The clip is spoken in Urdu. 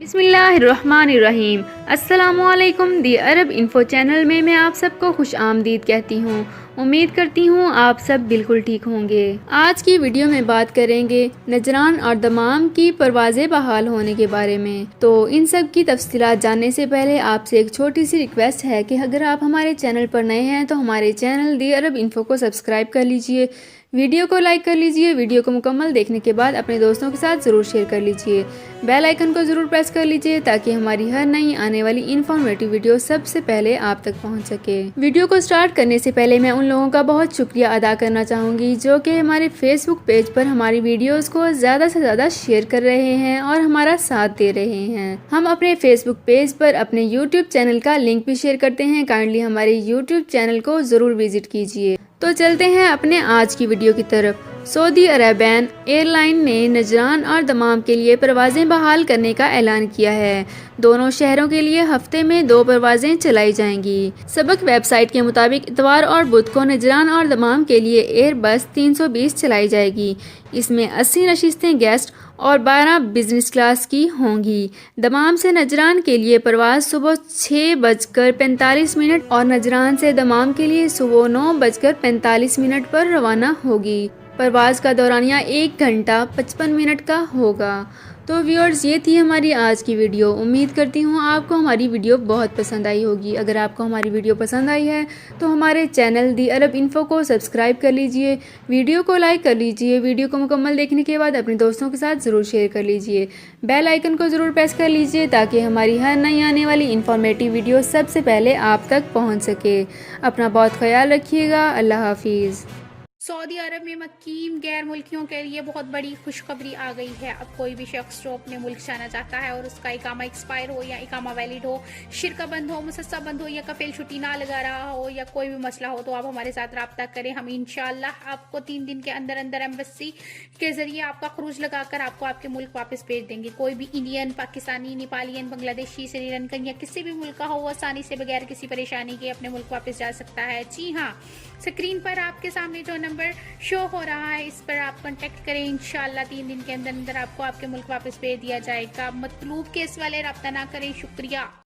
بسم اللہ الرحمن الرحیم۔ السلام علیکم۔ دی عرب انفو چینل میں آپ سب کو خوش آمدید کہتی ہوں۔ امید کرتی ہوں آپ سب بالکل ٹھیک ہوں گے۔ آج کی ویڈیو میں بات کریں گے نجران اور دمام کی پروازیں بحال ہونے کے بارے میں۔ تو ان سب کی تفصیلات جاننے سے پہلے آپ سے ایک چھوٹی سی ریکویسٹ ہے کہ اگر آپ ہمارے چینل پر نئے ہیں تو ہمارے چینل دی عرب انفو کو سبسکرائب کر لیجئے، ویڈیو کو لائک کر لیجئے، ویڈیو کو مکمل دیکھنے کے بعد اپنے دوستوں کے ساتھ ضرور شیئر کر لیجئے، بیل آئیکن کو ضرور پریس کر لیجئے تاکہ ہماری ہر نئی آنے والی انفارمیٹیو ویڈیو سب سے پہلے آپ تک پہنچ سکے۔ ویڈیو کو سٹارٹ کرنے سے پہلے میں ان لوگوں کا بہت شکریہ ادا کرنا چاہوں گی جو کہ ہمارے فیس بک پیج پر ہماری ویڈیوز کو زیادہ سے زیادہ شیئر کر رہے ہیں اور ہمارا ساتھ دے رہے ہیں۔ ہم اپنے فیس بک پیج پر اپنے یوٹیوب چینل کا لنک بھی شیئر کرتے ہیں، کائنڈلی ہمارے یوٹیوب چینل کو ضرور وزٹ کیجیے۔ تو چلتے ہیں اپنے آج کی ویڈیو کی طرف۔ سعودی عربین ایئر لائن نے نجران اور دمام کے لیے پروازیں بحال کرنے کا اعلان کیا ہے۔ دونوں شہروں کے لیے ہفتے میں 2 پروازیں چلائی جائیں گی۔ سبق ویب سائٹ کے مطابق اتوار اور بدھ کو نجران اور دمام کے لیے ایئر بس 320 چلائی جائے گی۔ اس میں 80 نشستیں گیسٹ اور 12 بزنس کلاس کی ہوں گی۔ دمام سے نجران کے لیے پرواز صبح 6:45 اور نجران سے دمام کے لیے صبح 9:45 پر روانہ ہوگی۔ پرواز کا دورانیہ 1 گھنٹہ 55 منٹ کا ہوگا۔ تو ویورز، یہ تھی ہماری آج کی ویڈیو۔ امید کرتی ہوں آپ کو ہماری ویڈیو بہت پسند آئی ہوگی۔ اگر آپ کو ہماری ویڈیو پسند آئی ہے تو ہمارے چینل دی عرب انفو کو سبسکرائب کر لیجئے، ویڈیو کو لائک کر لیجئے، ویڈیو کو مکمل دیکھنے کے بعد اپنے دوستوں کے ساتھ ضرور شیئر کر لیجئے، بیل آئیکن کو ضرور پریس کر لیجئے تاکہ ہماری ہر نئی آنے والی انفارمیٹیو ویڈیو سب سے پہلے آپ تک پہنچ سکے۔ اپنا بہت خیال رکھیے گا۔ اللہ حافظ۔ سعودی عرب میں مقیم غیر ملکیوں کے لیے بہت بڑی خوشخبری آ گئی ہے۔ اب کوئی بھی شخص جو اپنے ملک جانا چاہتا ہے اور اس کا اقامہ ایکسپائر ہو یا اقامہ ویلڈ ہو، شرکہ بند ہو، مسسہ بند ہو یا کفیل چھٹی نہ لگا رہا ہو یا کوئی بھی مسئلہ ہو تو آپ ہمارے ساتھ رابطہ کریں۔ ہم انشاءاللہ آپ کو 3 دن کے اندر ایمبیسی کے ذریعے آپ کا خروج لگا کر آپ کو آپ کے ملک واپس بھیج دیں گے۔ کوئی بھی انڈین، پاکستانی، نیپالین، بنگلہ دیشی، سری لنکن یا کسی بھی ملک کا ہو، وہ آسانی سے بغیر کسی پریشانی کے اپنے ملک واپس جا سکتا ہے۔ جی ہاں، اسکرین پر آپ کے سامنے جو نمبر شو ہو رہا ہے اس پر آپ کانٹیکٹ کریں۔ انشاءاللہ 3 دن کے اندر آپ کو آپ کے ملک واپس بھیج دیا جائے گا۔ مطلوب کیس والے رابطہ نہ کریں۔ شکریہ۔